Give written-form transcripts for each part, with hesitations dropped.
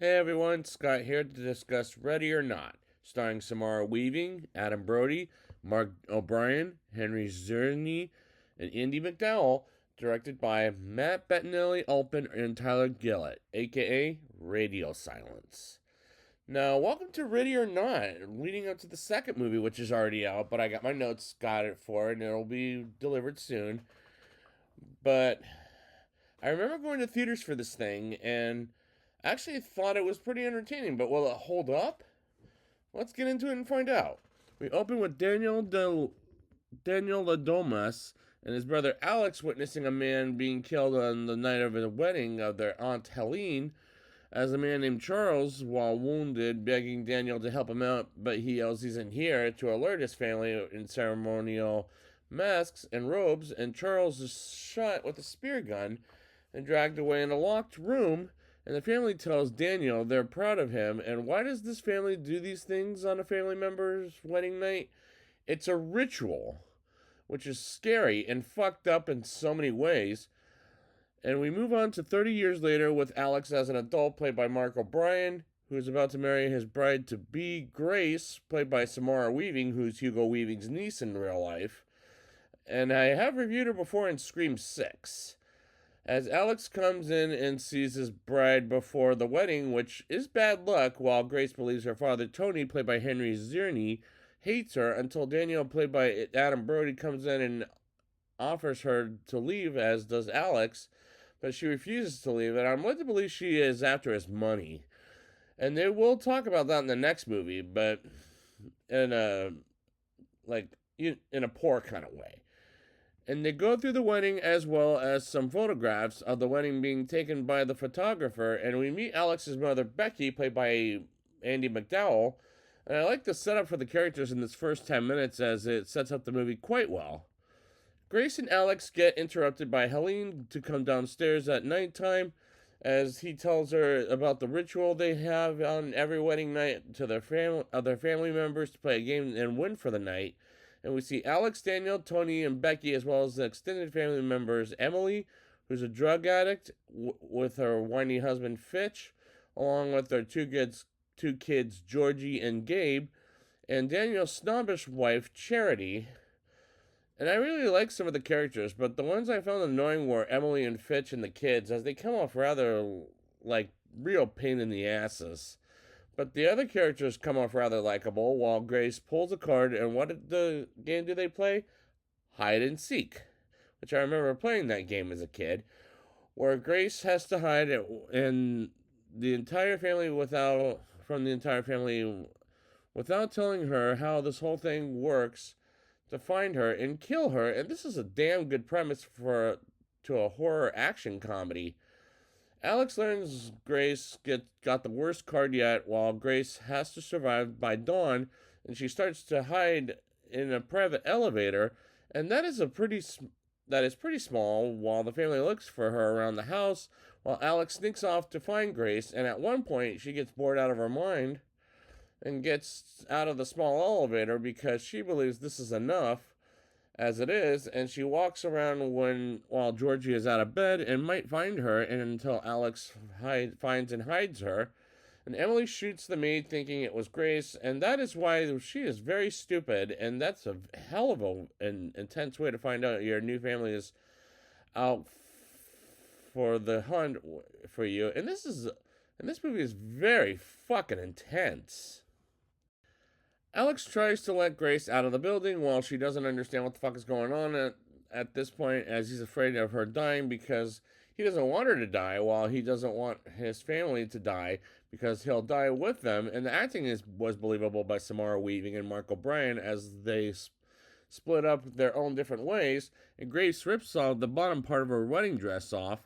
Hey everyone, Scott here to discuss Ready or Not, starring Samara Weaving, Adam Brody, Mark O'Brien, Henry Czerny, and Andy McDowell, directed by Matt Bettinelli Alpin and Tyler Gillett, aka Radio Silence. Now, welcome to Ready or Not, leading up to the second movie, which is already out, but I got my notes, got it for it, and it'll be delivered soon. But I remember going to theaters for this thing, and actually thought it was pretty entertaining, but will it hold up? Let's get into it and find out. We open with Daniel Ladomas and his brother Alex witnessing a man being killed on the night of the wedding of their aunt Helene, as a man named Charles, while wounded, begging Daniel to help him out, but he yells he's in here to alert his family in ceremonial masks and robes, and Charles is shot with a spear gun and dragged away in a locked room. And the family tells Daniel they're proud of him. And why does this family do these things on a family member's wedding night? It's a ritual, which is scary and fucked up in so many ways. And we move on to 30 years later with Alex as an adult, played by Mark O'Brien, who is about to marry his bride to be, Grace, played by Samara Weaving, who's Hugo Weaving's niece in real life. And I have reviewed her before in Scream 6. As Alex comes in and sees his bride before the wedding, which is bad luck, while Grace believes her father, Tony, played by Henry Czerny, hates her, until Daniel, played by Adam Brody, comes in and offers her to leave, as does Alex, but she refuses to leave, and I'm led to believe she is after his money. And they will talk about that in the next movie, but in a in a poor kind of way. And they go through the wedding as well as some photographs of the wedding being taken by the photographer, and we meet Alex's mother, Becky, played by Andy McDowell. And I like the setup for the characters in this first 10 minutes, as it sets up the movie quite well. Grace and Alex get interrupted by Helene to come downstairs at nighttime, as he tells her about the ritual they have on every wedding night to their other family members to play a game and win for the night. And we see Alex, Daniel, Tony, and Becky, as well as the extended family members Emily, who's a drug addict, with her whiny husband Fitch, along with their two kids Georgie and Gabe, and Daniel's snobbish wife Charity. And I really like some of the characters, but the ones I found annoying were Emily and Fitch and the kids, as they come off rather like real pain in the asses. But the other characters come off rather likable, while Grace pulls a card, and what did the game do they play? Hide and seek, which I remember playing that game as a kid, where Grace has to hide and the entire family from the entire family without telling her how this whole thing works, to find her and kill her. And this is a damn good premise to a horror action comedy. Alex learns Grace got the worst card yet, while Grace has to survive by dawn, and she starts to hide in a private elevator, and that is pretty small. While the family looks for her around the house, while Alex sneaks off to find Grace, and at one point she gets bored out of her mind and gets out of the small elevator because she believes this is enough as it is, and she walks around while Georgie is out of bed and might find her, and until Alex finds and hides her. And Emily shoots the maid thinking it was Grace, and that is why she is very stupid, and that's a hell of an intense way to find out your new family is out for the hunt for you. And this movie is very fucking intense. Alex tries to let Grace out of the building while she doesn't understand what the fuck is going on at this point, as he's afraid of her dying because he doesn't want her to die, while he doesn't want his family to die because he'll die with them. And the acting was believable by Samara Weaving and Mark O'Brien, as they split up their own different ways. And Grace rips the bottom part of her wedding dress off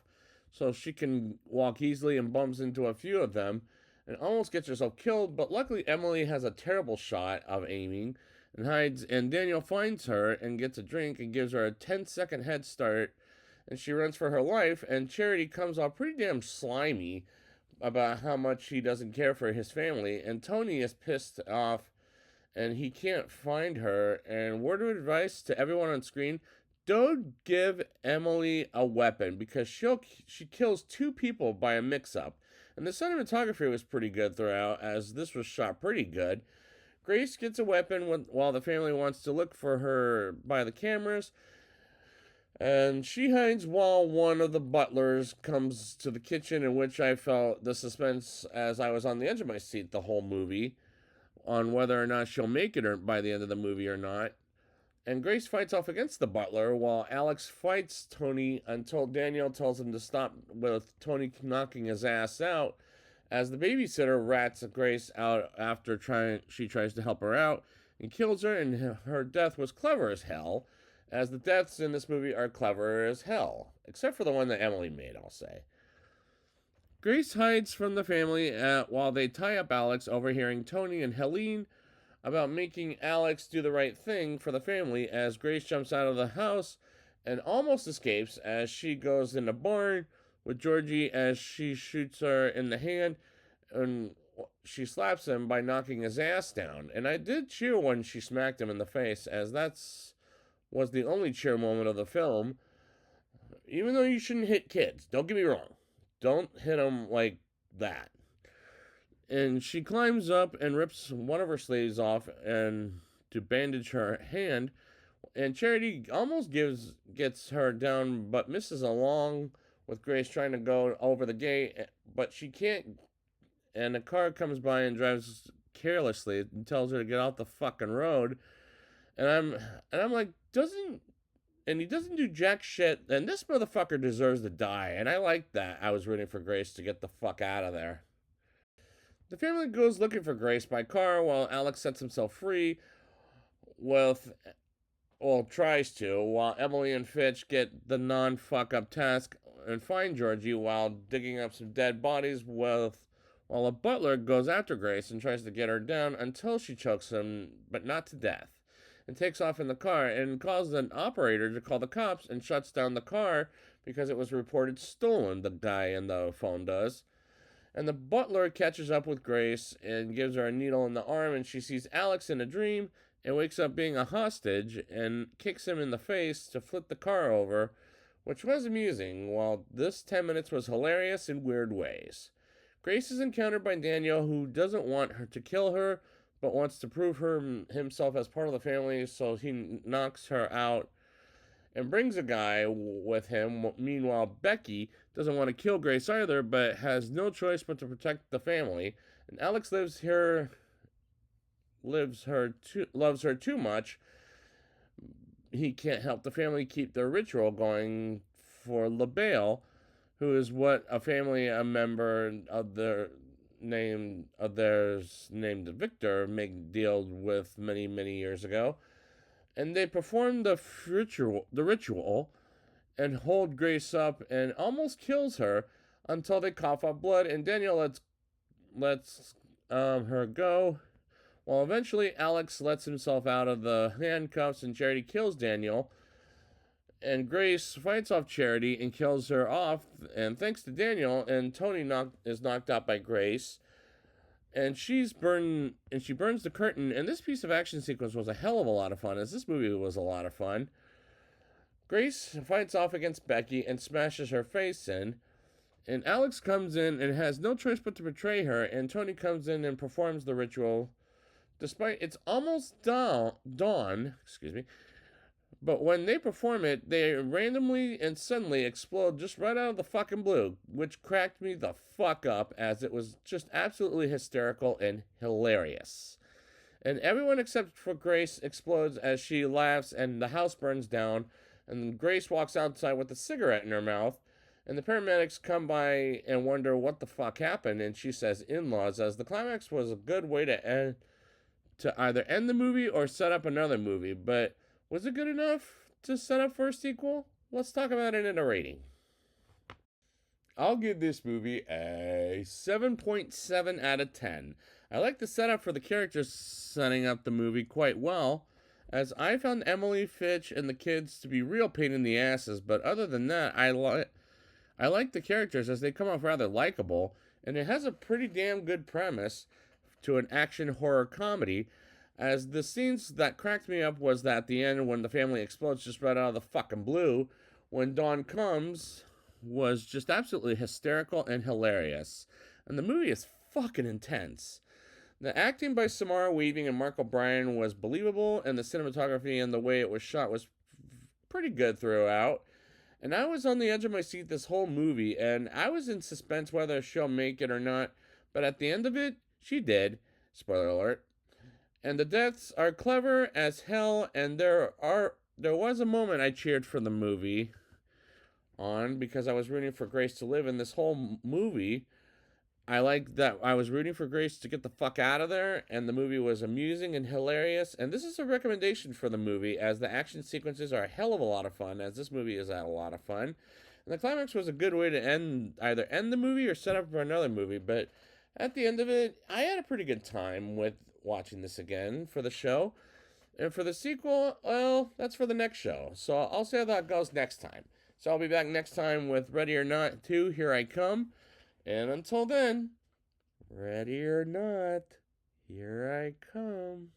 so she can walk easily, and bumps into a few of them and almost gets herself killed, but luckily Emily has a terrible shot of aiming and hides, and Daniel finds her and gets a drink and gives her a 10-second head start, and she runs for her life, and Charity comes off pretty damn slimy about how much he doesn't care for his family, and Tony is pissed off and he can't find her. And word of advice to everyone on screen: don't give Emily a weapon, because she kills two people by a mix-up. And the cinematography was pretty good throughout, as this was shot pretty good. Grace gets a weapon while the family wants to look for her by the cameras, and she hides while one of the butlers comes to the kitchen, in which I felt the suspense as I was on the edge of my seat the whole movie on whether or not she'll make it by the end of the movie or not. And Grace fights off against the butler while Alex fights Tony until Daniel tells him to stop, with Tony knocking his ass out as the babysitter rats Grace out after she tries to help her out and kills her, and her death was clever as hell, as the deaths in this movie are clever as hell, except for the one that Emily made, I'll say. Grace hides from the family while they tie up Alex, overhearing Tony and Helene about making Alex do the right thing for the family, as Grace jumps out of the house and almost escapes as she goes in the barn with Georgie as she shoots her in the hand, and she slaps him by knocking his ass down. And I did cheer when she smacked him in the face, as was the only cheer moment of the film. Even though you shouldn't hit kids, don't get me wrong. Don't hit them like that. And she climbs up and rips one of her sleeves off and to bandage her hand. And Charity almost gets her down, but misses along with Grace trying to go over the gate, but she can't. And a car comes by and drives carelessly and tells her to get off the fucking road. And I'm like, he doesn't do jack shit, and this motherfucker deserves to die. And I like that. I was rooting for Grace to get the fuck out of there. The family goes looking for Grace by car while Alex sets himself free tries to, while Emily and Fitch get the non-fuck up task and find Georgie while digging up some dead bodies while a butler goes after Grace and tries to get her down until she chokes him, but not to death, and takes off in the car and calls an operator to call the cops and shuts down the car because it was reported stolen, the guy in the phone does. And the butler catches up with Grace and gives her a needle in the arm, and she sees Alex in a dream and wakes up being a hostage and kicks him in the face to flip the car over, which was amusing, while this 10 minutes was hilarious in weird ways. Grace is encountered by Daniel, who doesn't want her to kill her, but wants to prove himself as part of the family, so he knocks her out and brings a guy with him. Meanwhile, Becky doesn't want to kill Grace either, but has no choice but to protect the family. And Alex loves her too much. He can't help the family keep their ritual going for LaBelle, who is what a member of theirs named Victor made deal with many, many years ago. And they perform the ritual and hold Grace up and almost kills her until they cough up blood, and Daniel lets her go, while eventually Alex lets himself out of the handcuffs and Charity kills Daniel, and Grace fights off Charity and kills her off, and thanks to Daniel, and Tony is knocked out by Grace, and she burns the curtain. And this piece of action sequence was a hell of a lot of fun, as this movie was a lot of fun. Grace fights off against Becky and smashes her face in, and Alex comes in and has no choice but to betray her, and Tony comes in and performs the ritual despite it's almost dawn, but when they perform it, they randomly and suddenly explode just right out of the fucking blue, which cracked me the fuck up, as it was just absolutely hysterical and hilarious. And everyone except for Grace explodes as she laughs, and the house burns down, and Grace walks outside with a cigarette in her mouth, and the paramedics come by and wonder what the fuck happened, and she says in-laws, as the climax was a good way to either end the movie or set up another movie. But was it good enough to set up for a sequel? Let's talk about it in a rating. I'll give this movie a 7.7 out of 10. I like the setup for the characters setting up the movie quite well, as I found Emily, Fitch, and the kids to be real pain in the asses, but other than that, I like the characters as they come off rather likable, and it has a pretty damn good premise to an action horror comedy, as the scenes that cracked me up was that at the end when the family explodes just right out of the fucking blue, when dawn comes, was just absolutely hysterical and hilarious. and the movie is fucking intense. The acting by Samara Weaving and Mark O'Brien was believable, and the cinematography and the way it was shot was pretty good throughout. And I was on the edge of my seat this whole movie, and I was in suspense whether she'll make it or not. But at the end of it, she did. Spoiler alert. And the deaths are clever as hell, and there was a moment I cheered for the movie on because I was rooting for Grace to live in this whole movie. I like that I was rooting for Grace to get the fuck out of there, and the movie was amusing and hilarious. And this is a recommendation for the movie, as the action sequences are a hell of a lot of fun, as this movie is a lot of fun. And the climax was a good way to either end the movie or set up for another movie. But at the end of it, I had a pretty good time with watching this again for the show. And for the sequel, well, that's for the next show. So I'll see how that goes next time. So I'll be back next time with Ready or Not 2, Here I Come. And until then, ready or not, here I come.